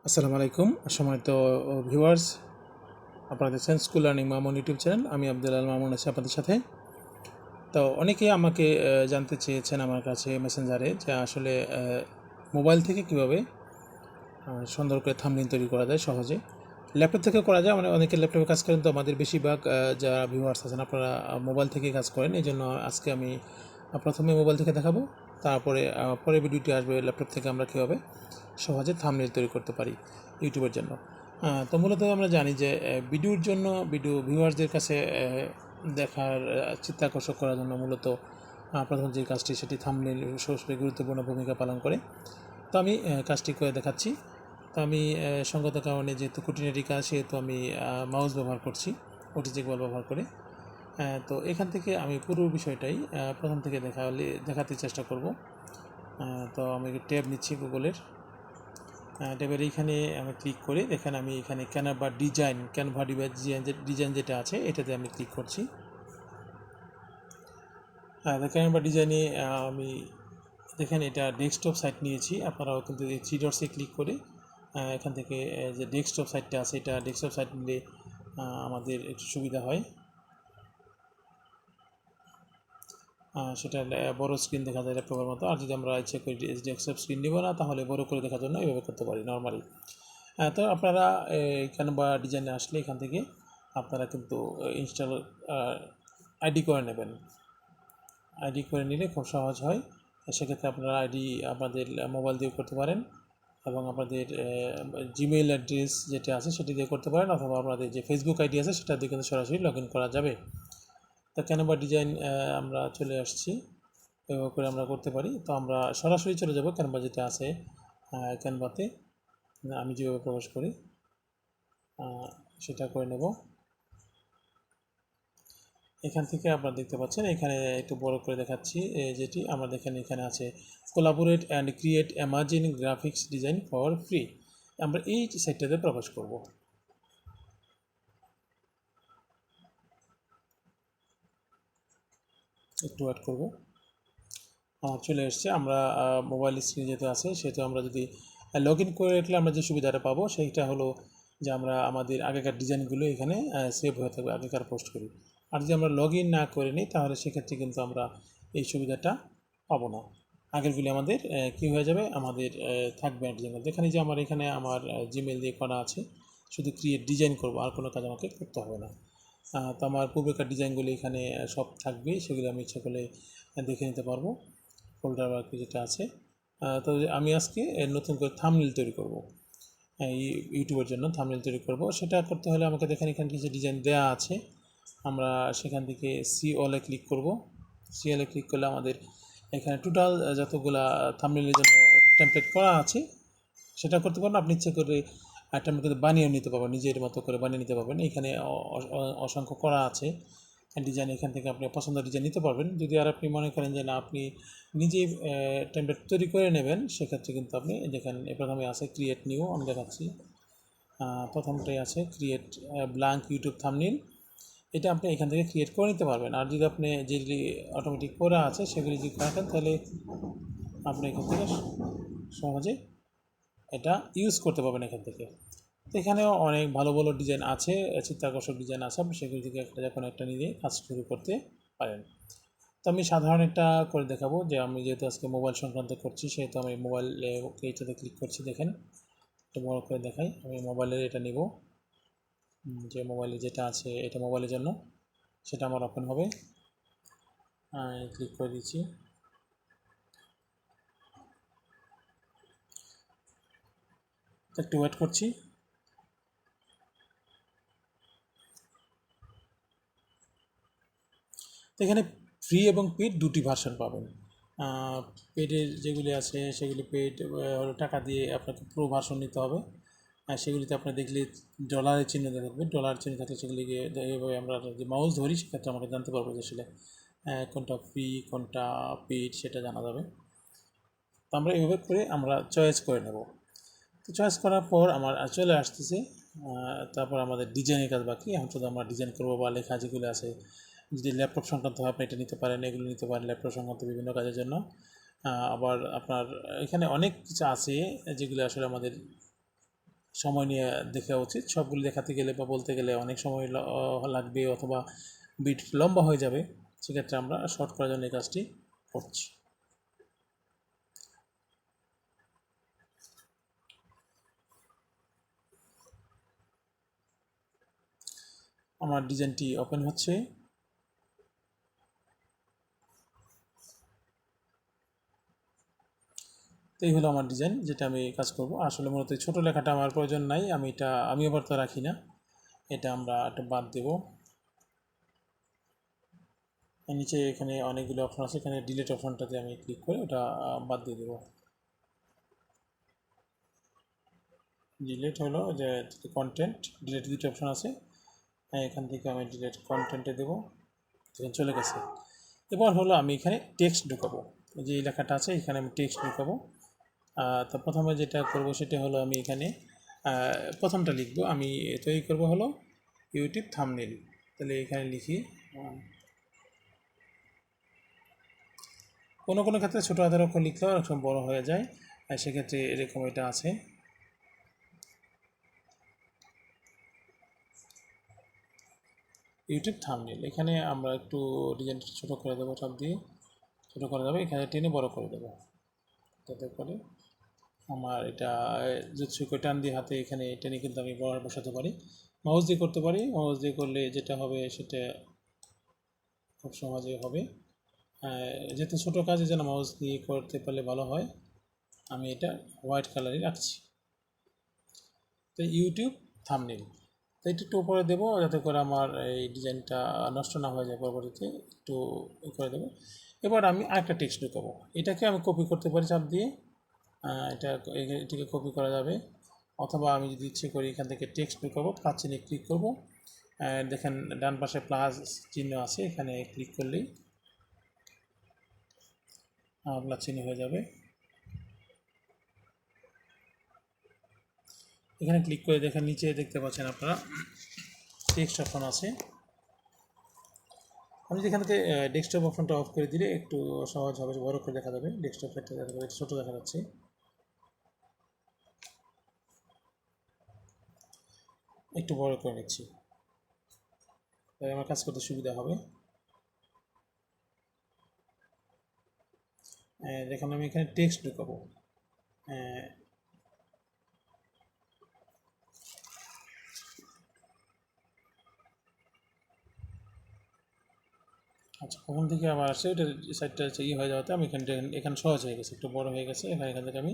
আসসালামু আলাইকুম সম্মানিত ভিউয়ার্স, আপনারা দেখছেন school learning Mamun YouTube channel. আমি আব্দুল মামুন আছি আপনাদের সাথে। তো অনেকেই আমাকে জানতে চেয়েছেন আমার কাছে মেসেঞ্জারে যে আসলে মোবাইল থেকে কীভাবে সুন্দর করে থাম্বনেইল তৈরি করা যায় সহজে। ল্যাপটপ থেকে করা যায়, মানে অনেকে ল্যাপটপে কাজ করেন, তো আমাদের বেশিরভাগ যারা ভিউয়ার্স আছেন আপনারা মোবাইল থেকে কাজ করেন। এই জন্য আজকে আমি প্রথমে মোবাইল থেকে দেখাবো, তারপরে পরে ভিডিওটি আসবে ল্যাপটপ থেকে আমরা কীভাবে সহজে থাম্বনেইল তৈরি করতে পারি ইউটিউবের জন্য। তো মূলত আমরা জানি যে ভিডিওর জন্য, ভিডিও ভিউয়ার্সদের কাছে দেখার চিত্তাকর্ষক করার জন্য মূলত প্রথম যে কাজটি সেটি থাম্বনেইল সবচেয়ে গুরুত্বপূর্ণ ভূমিকা পালন করে। তো আমি কাজটি করে দেখাচ্ছি। তো আমি সঙ্গত কারণে যেহেতু খুঁটিনাটি কাজ, সেহেতু আমি মাউস ব্যবহার করছি, ওটিজি বল ব্যবহার করে। তো এখান থেকে আমি পুরো বিষয়টাই প্রথম থেকে দেখাতে চেষ্টা করব। তো আমি ট্যাব নিচ্ছি গুগলের। ট্যাবের এইখানে আমি ক্লিক করে দেখেন, আমি এখানে ক্যানভা ডিজাইন যেটা আছে এটাতে আমি ক্লিক করছি। ক্যানভা ডিজাইনে আমি দেখেন এটা ডেস্কটপ সাইট নিয়েছি। আপনারাও কিন্তু এই থ্রি ডটসে ক্লিক করে এখান থেকে যে ডেস্কটপ সাইটটা আছে, এটা ডেস্কটপ সাইট নিলে আমাদের একটু সুবিধা হয়। সেটা বড় স্ক্রিন দেখা যায় ল্যাপটপের মতো। আর যদি আমরা ইচ্ছে করি ডেস্কটপ স্ক্রিন নিব না, তাহলে বড় করে দেখার জন্য এভাবে করতে পারি নর্মালি। তো আপনারা ক্যানভা ডিজাইনে আসলে এখান থেকে আপনারা কিন্তু ইনস্টল আইডি করে নেবেন। আইডি করে নিলে খুব সহজ হয়। সেক্ষেত্রে আপনারা আইডি আপনাদের মোবাইল দিয়ে করতে পারেন, এবং আপনাদের জিমেইল অ্যাড্রেস যেটা আছে সেটি দিয়ে করতে পারেন, অথবা আপনাদের যে ফেসবুক আইডি আছে সেটা দিয়ে কিন্তু সরাসরি লগ ইন করা যাবে। তো ক্যানভা ডিজাইন আমরা চলে আসছি, এভাবে করে আমরা করতে পারি। তো আমরা সরাসরি চলে যাব ক্যানভা যেটা আছে ক্যানভাতে আমি যেভাবে প্রবেশ করি সেটা করে নেব। এখান থেকে আপনারা দেখতে পাচ্ছেন, এখানে একটু বড় করে দেখাচ্ছি, যেটি আমরা দেখেন এখানে আছে collaborate and create amazing graphics design for free. আমরা এই সাইটটাতে প্রবেশ করব। একটু ওয়েট করব। চলে এসছে। আমরা মোবাইল স্ক্রিন যেহেতু আছে সেহেতু আমরা যদি লগ ইন করে রাখলে আমরা যে সুবিধাটা পাবো সেইটা হলো যে আমরা আমাদের আগেকার ডিজাইনগুলো এখানে সেভ হয়ে থাকবে, আগেকার পোস্ট করি। আর যদি আমরা লগ ইন না করে নিই তাহলে সেক্ষেত্রে কিন্তু আমরা এই সুবিধাটা পাবো না। আগেরগুলি আমাদের কী হয়ে যাবে, আমাদের থাকবে না ডিজাইন। যেখানে যে এখানে আমার জিমেল দিয়ে করা আছে, শুধু ক্রিয়েট ডিজাইন করব, আর কোনো কাজ আমাকে করতে হবে না। তো আমার পূর্বেকার ডিজাইনগুলি এখানে সব থাকবে, সেগুলি আমি ইচ্ছা করলে দেখে নিতে পারবো, ফোল্ডার বা যেটা আছে। তো আমি আজকে নতুন করে থাম্বনেইল তৈরি করব, ইউটিউবের জন্য থাম্বনেইল তৈরি করব। সেটা করতে হলে আমাকে দেখেন এখানে কিছু ডিজাইন দেওয়া আছে, আমরা সেখান থেকে সি অলে ক্লিক করব। সি অলে ক্লিক করলে আমাদের এখানে টোটাল যতগুলা থাম্বনেইলের জন্য টেমপ্লেট করা আছে সেটা করতে পারেন। আপনি ইচ্ছে করে টেমপ্লেট কিন্তু বানিয়ে নিতে পারবেন, নিজের মতো করে বানিয়ে নিতে পারবেন। এখানে অসংখ্য করা আছে ডিজাইন, এখান থেকে আপনি পছন্দের ডিজাইন নিতে পারবেন। যদি আর আপনি মনে করেন যে না আপনি নিজেই টেমপ্লেট তৈরি করে নেবেন, সেক্ষেত্রে কিন্তু আপনি দেখেন প্রথমে আছে ক্রিয়েট নিউ, আমি দেখাচ্ছি। প্রথমটাই আছে ক্রিয়েট ব্ল্যাঙ্ক ইউটিউব থাম্বনেইল, এটা আপনি এখান থেকে ক্রিয়েট করে নিতে পারবেন। আর যদি আপনি যেগুলি অটোমেটিক করা আছে সেগুলি যদি রাখেন তাহলে আপনি এখান থেকে সহজে এটা ইউজ করতে পারবেন এখান থেকে। তো এখানেও অনেক ভালো ভালো ডিজাইন আছে, চিত্তাকর্ষক ডিজাইন আছে, আপনি সেগুলি থেকে একটা যে কোনো একটা নিয়ে কাজ শুরু করতে পারেন। তো আমি সাধারণ একটা করে দেখাবো, যে আমি যেহেতু আজকে মোবাইল সংক্রান্ত করছি সেহেতু আমি মোবাইল এইটাতে ক্লিক করছি। দেখেন একটু বড় করে দেখাই, আমি মোবাইলের এটা নিব, যে মোবাইলে যেটা আছে এটা মোবাইলের জন্য, সেটা আমার ওপেন হবে। ক্লিক করে দিচ্ছি। একটু ওয়েট করছি। তো এখানে ফ্রি এবং পেড দুটি ভার্সন পাবেন। পেডের যেগুলি আছে সেগুলি পেড টাকা দিয়ে আপনাকে প্রো ভার্সন নিতে হবে। সেগুলিতে আপনার দেখলে ডলারের চিহ্ন থাকবে, ডলার চিহ্ন থাকলে সেগুলিকে এইভাবে আমরা যে মাউস ধরি সেক্ষেত্রে আমাকে জানতে পারবো যে আসলে কোনটা ফ্রি কোনটা পেড সেটা জানা যাবে। তো আমরা এইভাবে করে আমরা চয়েস করে নেব। তো চয়েস করার পর আমার চলে আসতেছে, তারপর আমাদের ডিজাইনের কাজ বাকি। এখন শুধু আমরা ডিজাইন করবো বা লেখা যেগুলো আছে, যদি ল্যাপটপ সংক্রান্ত হয় আপনি এটা নিতে পারেন, এগুলো নিতে পারেন ল্যাপটপ সংক্রান্ত বিভিন্ন কাজের জন্য। আবার আপনার এখানে অনেক কিছু আছে যেগুলো আসলে আমাদের সময় নিয়ে দেখা উচিত। সবগুলো দেখাতে গেলে বা বলতে গেলে অনেক সময় লাগবে অথবা বিট লম্বা হয়ে যাবে, সেক্ষেত্রে আমরা শর্ট করার জন্য এই কাজটি করছি। আমার ডিজাইনটি ওপেন হচ্ছে। তো এই হলো আমার ডিজাইন, যেটা আমি কাজ করব। আসলে মূলত ছোট লেখাটা আমার প্রয়োজন নাই, আমি আবার তো রাখি না, এটা আমরা একটা বাদ দেব। নিচে এখানে অনেকগুলো অপশন আছে, এখানে ডিলিট অপশনটাতে আমি ক্লিক করে ওটা বাদ দিয়ে দেবো। ডিলিট হলো যে কন্টেন্ট, ডিলিট দুটো অপশন আছে, এখান থেকে আমি ডিলিট কন্টেন্টে দেবো, এখানে চলে গেছে। এবার হলো আমি এখানে টেক্সট ঢুকাবো, যে লেখাটা আছে এখানে আমি টেক্সট ঢুকাবো। তো প্রথমে যেটা করব সেটা হলো আমি এখানে প্রথমটা লিখবো, আমি তৈরি করব হলো ইউটিউব থাম্বনেল। তাহলে এখানে লিখি, কোনো কোনো ক্ষেত্রে ছোটো হাতের অক্ষর লিখলেও অনেক সময় বড়ো হয়ে যায়, সেক্ষেত্রে এরকম এটা আছে। ইউটিউব থাম্বনেল, এখানে আমরা একটু ডিজাইনটা ছোটো করে দেবো, সব দিয়ে ছোটো করে দেবো, এখানে টেনে বড় করে দেবো, যাতে করে আমার এটা যদি টান দিয়ে হাতে এখানে টেনে কিন্তু আমি বড় বসাতে পারি, মাউস দিয়ে করতে পারি। মাউস দিয়ে করলে যেটা হবে সেটা খুব সহজে হবে, যেহেতু ছোটো কাজে যেন মাউস দিয়ে করতে পারলে ভালো হয়। আমি এটা হোয়াইট কালারই রাখছি। তো ইউটিউব থাম্বনেল, তো একটু উপরে দেবো যাতে করে আমার এই ডিজাইনটা নষ্ট না হয়ে যায়, পরবর্তীতে একটু করে দেবো। এবার আমি আরেকটা টেক্সট ঢুকাবো, এটাকে আমি কপি করতে পারি চাপ দিয়ে, এটাকে কপি করা যাবে, অথবা আমি যদি ইচ্ছে করি এখান থেকে টেক্সট ঢুকাবো, প্লাস চিহ্নে ক্লিক করব, দেখেন ডান পাশে প্লাস চিহ্ন আছে, এখানে ক্লিক করলেই প্লাস চিহ্ন হয়ে যাবে। এখানে ক্লিক করে দেখেন নিচে দেখতে পাচ্ছেন আপনারা টেক্সট অপশন আছে। আমি যেখান থেকে ডেস্কটপ অপশনটা অফ করে দিলে একটু সহজ হবে, বড় করে দেখা যাবে, ডেস্কটপ ক্ষেত্রে দেখা যাবে ছোটো দেখা যাচ্ছে। একটু বড় করে নিচ্ছি, তাই আমার কাজ করতে সুবিধা হবে। দেখুন আমি এখানে টেক্সট ঢুকাবো, আচ্ছা কখন থেকে আবার আসছে ওটা সাইডটা হয়ে যাওয়াতে আমি এখানে সহজ হয়ে গেছে, একটু বড় হয়ে গেছে। এখান থেকে আমি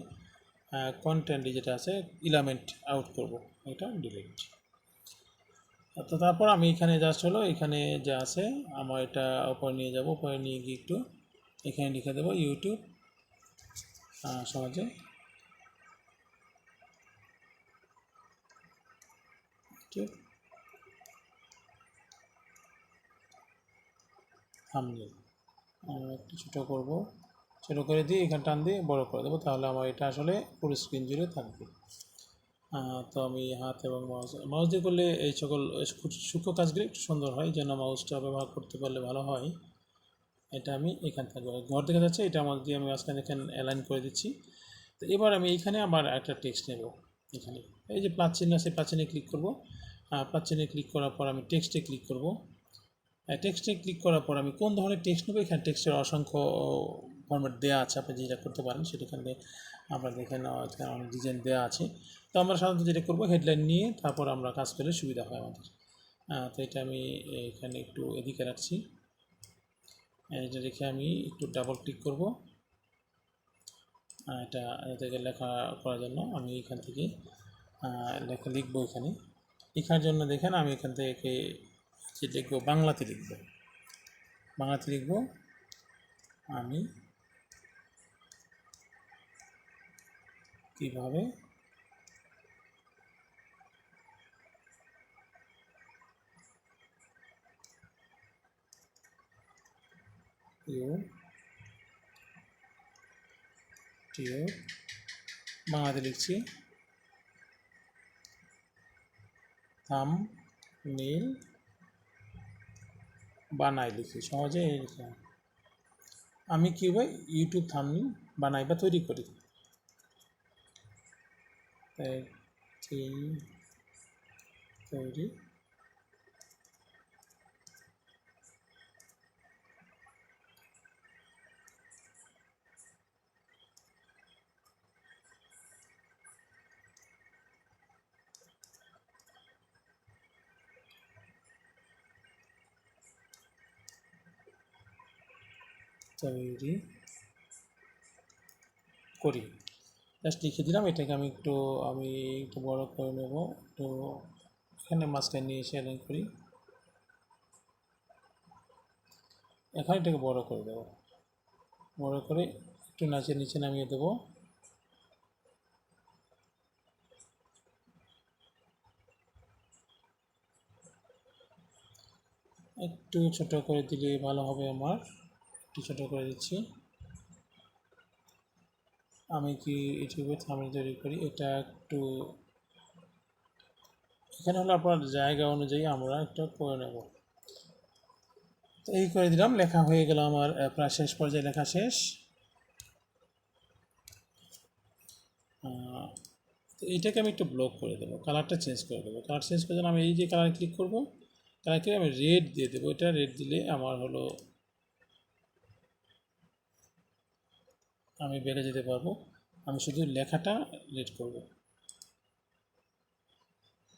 কন্টেন্ট যেটা আছে ইলামেন্ট আউট করব, এটা ডিলিট। তো তারপর আমি এখানে জাস্ট হলো এখানে যা আছে আমার এটা উপরে নিয়ে যাব, উপরে নিয়ে গিয়ে একটু এখানে লিখে দেবো ইউটিউব, সহজে থাম্বনেল একটু ছোটো করবো, ছোটো করে দিয়ে এখানে টান দিয়ে বড় করে দেবো, তাহলে আমার এটা আসলে পুরো স্ক্রিন জুড়ে থাকবে। তো আমি হাত এবং মাউস দিয়ে করলে এই সকল সূক্ষ্ম কাজগুলো একটু সুন্দর হয়, যেন মাউসটা ব্যবহার করতে পারলে ভালো হয়। এটা আমি এখান থেকে ঘর দেখা যাচ্ছে, এটা আমার দিয়ে আমি মাঝখানে এখানে অ্যালাইন করে দিচ্ছি। তো এবার আমি এইখানে আবার একটা টেক্সট নেব, এখানে এই যে প্লাস চিহ্ন আছে, প্লাস চিহ্নে ক্লিক করবো, প্লাস চিহ্নে ক্লিক করার পর আমি টেক্সটে ক্লিক করবো। টেক্সটে ক্লিক করার পর আমি কোন ধরনের টেক্সট নেবো, এখানে টেক্সটের অসংখ্য ফরম্যাট দেওয়া আছে, আপনি যেটা করতে পারেন সেটাখানে আমরা দেখে নেওয়া, এখানে অনেক ডিজাইন দেওয়া আছে। তো আমরা সাধারণত যেটা করবো হেডলাইন নিয়ে তারপর আমরা কাজ করলে সুবিধা হয় আমাদের। তো এটা আমি এখানে একটু এদিকে রাখছি, এটা রেখে আমি একটু ডাবল ক্লিক করব, এটা থেকে লেখা করার জন্য আমি এখান থেকে লেখা লিখবো। এখানে লেখার জন্য দেখেন আমি এখান থেকে যে লিখবো বাংলাতে লিখবো আমি কীভাবে ইউটিউব বাংলাতে লিখছি থাম্বনেল বানাই, লিখি সহজে লিখে আমি কীভাবে ইউটিউব থাম্বনেল বানাই বা তৈরি করি। তৈরি তৈরি করি, জাস্ট লিখে দিলাম। এটাকে আমি একটু বড় করে নেব, তো এখানে মাঝখানে নিয়ে এসে অ্যালাইন করি। এখন এটাকে বড় করে দেব, বড় করে একটু নিচে নামিয়ে দেব। একটু ছোট করে দিলে ভালো হবে আমার, একটু ছোট করে দিচ্ছি। আমি কি ইউটিউবে থাম্বনেল তৈরি করি, এটা একটু এখানে হলো আপনার জায়গা অনুযায়ী আমরা একটা করে নেব। তো এই করে দিলাম, লেখা হয়ে গেল আমার, প্রায় শেষ পর্যায়ে লেখা শেষ। তো এইটাকে আমি একটু ব্লক করে দেবো, কালারটা চেঞ্জ করে দেবো। কালার চেঞ্জ করে দিলে আমি এই যে কালার ক্লিক করবো, কালার ক্লিক আমি রেড দিয়ে দেবো। এটা রেড দিলে আমার হলো আমি বেড়ে যেতে পারবো। আমি শুধু লেখাটা রেড করব,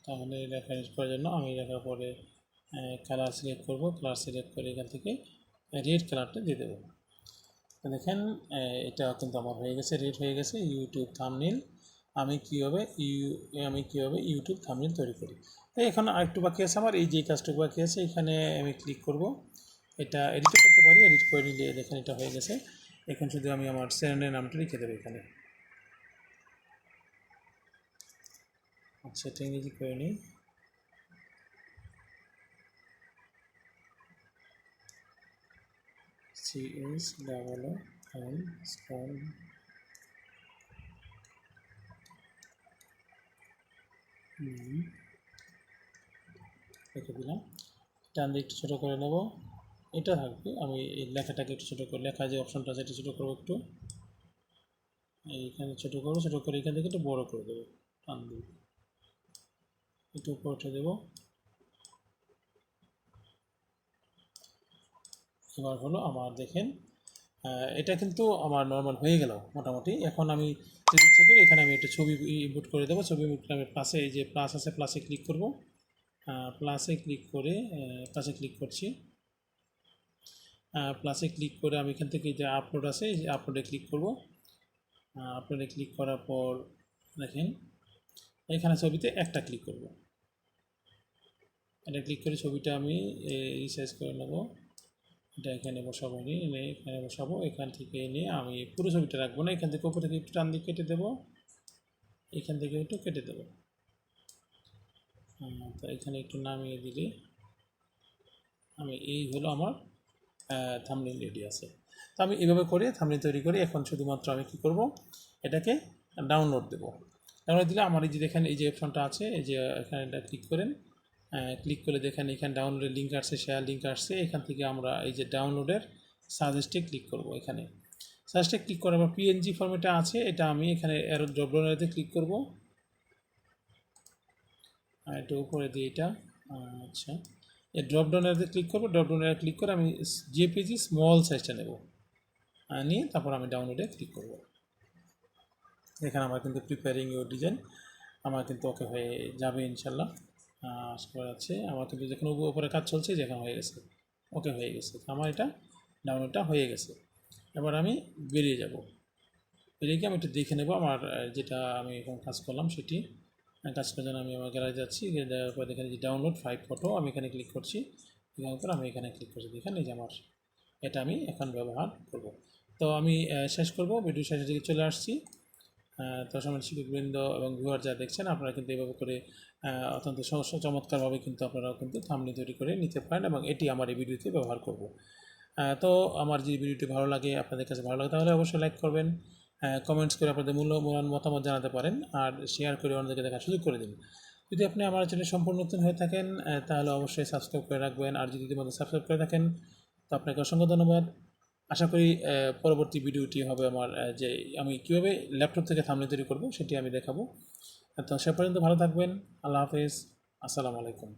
তাহলে লেখা রেড করার জন্য আমি লেখার পরে কালার সিলেক্ট করব, কালার সিলেক্ট করে এখান থেকে রেড কালারটা দিয়ে দেবো। দেখেন এটা কিন্তু আমার হয়ে গেছে, রেড হয়ে গেছে। ইউটিউব থাম্বনেল আমি কীভাবে ইউটিউব থাম্বনেল তৈরি করি। তো এখন আরেকটু বাকি আছে আমার, এই যে কাজটুকু বাকি আছে, এখানে আমি ক্লিক করব। এটা এডিটও করতে পারি, এডিট করে নিলে দেখেন এটা হয়ে গেছে। এখন শুধু আমি আমার চ্যানেলের নামটা লিখে দেবো এখানে। আচ্ছা, এটা ইংরেজি করে নিই। CSOON লিখে দিলাম। টান দিয়ে একটু ছোটো করে নেব, এটা থাকবে। আমি এই লেখাটাকে একটু ছোটো করে, লেখা যে অপশনটা আছে এটা ছোটো করবো একটু, এইখানে ছোটো করবো, ছোটো করে এখান থেকে একটু বড়ো করে দেবো, টান দিয়ে একটু উপরে উঠে দেবো। এবার হলো আমার দেখেন এটা কিন্তু আমার নর্মাল হয়ে গেল মোটামুটি। এখন আমি যদি ইচ্ছে করি এখানে আমি একটা ছবি ইনপুট করে দেবো। ছবি ইনপুট করে আমি প্লাসে, এই যে প্লাস আছে, প্লাসে ক্লিক করব। প্লাসে ক্লিক করে প্লাসে ক্লিক করছি। প্লাসে ক্লিক করে আমি এখান থেকে যে আপলোড আছে, এই যে আপলোডে ক্লিক করব। আপলোডে ক্লিক করার পর দেখেন এখানে ছবিতে একটা ক্লিক করব। এটা ক্লিক করে ছবিটা আমি রিসাইজ করে নেব। এটা এখানে বসাবো, এনে এখানে বসাবো। এখান থেকে এনে আমি পুরো ছবিটা রাখবো না, এখান থেকে উপর থেকে একটু টান দিয়ে কেটে দেবো, এখান থেকে একটু কেটে দেবো। তো এখানে একটু নামিয়ে দিলে আমি, এই হলো আমার থাম্বনেল রেডি আছে। তো আমি এভাবে করে থাম্বনেল তৈরি করি। এখন শুধুমাত্র আমি কী করব, এটাকে ডাউনলোড দেব। ডাউনলোড দিলে আমার এই যে দেখেন এই যে অপশনটা আছে, এই যে এখানে এটা ক্লিক করেন, ক্লিক করে দেখেন এখানে ডাউনলোডের লিঙ্ক আসছে, শেয়ার লিঙ্ক আসছে। এখান থেকে আমরা এই যে ডাউনলোডের সাজেস্টে ক্লিক করব। এখানে সাজেস্টে ক্লিক করার পর পিএনজি ফরম্যাটে আছে, এটা আমি এখানে এর ড্রপডাউনেতে ক্লিক করব, এটা উপরে দিয়ে এটা। আচ্ছা, এই ড্রপডাউনেতে ক্লিক করব, ড্রপডাউনে ক্লিক করে আমি জেপিজি স্মল সাইজটা নেব, নিয়ে তারপর আমি ডাউনলোডে ক্লিক করব। এখানে আমার কিন্তু প্রিপেয়ারিং ইউর ডিজাইন আমার কিন্তু ওকে হয়ে যাবে ইনশাল্লাহ। আশা করা যাচ্ছে আমার কিন্তু যেখানে উপরে কাজ চলছে, যেখানে হয়ে গেছে, ওকে হয়ে গেছে, আমার এটা ডাউনলোডটা হয়ে গেছে। এবার আমি বেরিয়ে যাব, বেরিয়ে গিয়ে আমি একটু দেখে নেব আমার যেটা আমি এখন কাজ করলাম সেটি। কাজ করার জন্য আমি আমার গ্যালারি যাচ্ছি, দেওয়ার পর দেখেন যে ডাউনলোড 5 ফটো, আমি এখানে ক্লিক করছি। দেওয়ার পর আমি এখানে ক্লিক করছি, দেখেন এই যে আমার এটা আমি এখন ব্যবহার করব। তো আমি শেষ করব, ভিডিও শেষের দিকে চলে আসছি। তো সমাজ শিক্ষকবৃন্দ এবং ভিউয়ার যা দেখছেন, আপনারা কিন্তু এভাবে করে অত্যন্ত চমৎকারভাবে কিন্তু আপনারাও কিন্তু থাম্বনেল তৈরি করে নিতে পারেন, এবং এটি আমার এই ভিডিওতে ব্যবহার করব। তো আমার যদি ভিডিওটি ভালো লাগে, আপনাদের কাছে ভালো লাগে, তাহলে অবশ্যই লাইক করবেন, কমেন্টস করে আপনাদের মূল্যবান মতামত জানাতে পারেন, আর শেয়ার করে অন্যদেরকে দেখার সুযোগ করে দিন। যদি আপনি আমার চ্যানেল সম্পূর্ণ নতুন হয়ে থাকেন, তাহলে অবশ্যই সাবস্ক্রাইব করে রাখবেন, আর যদি ইতিমধ্যে সাবস্ক্রাইব করে থাকেন তো আপনাকে অসংখ্য ধন্যবাদ। আশা করি পরবর্তী ভিডিওটি হবে আমার যে আমি কীভাবে ল্যাপটপ থেকে থাম্বনেল তৈরি করব সেটি আমি দেখাবো। তো সে পর্যন্ত ভালো থাকবেন। আল্লাহ হাফেজ। আসসালামু আলাইকুম।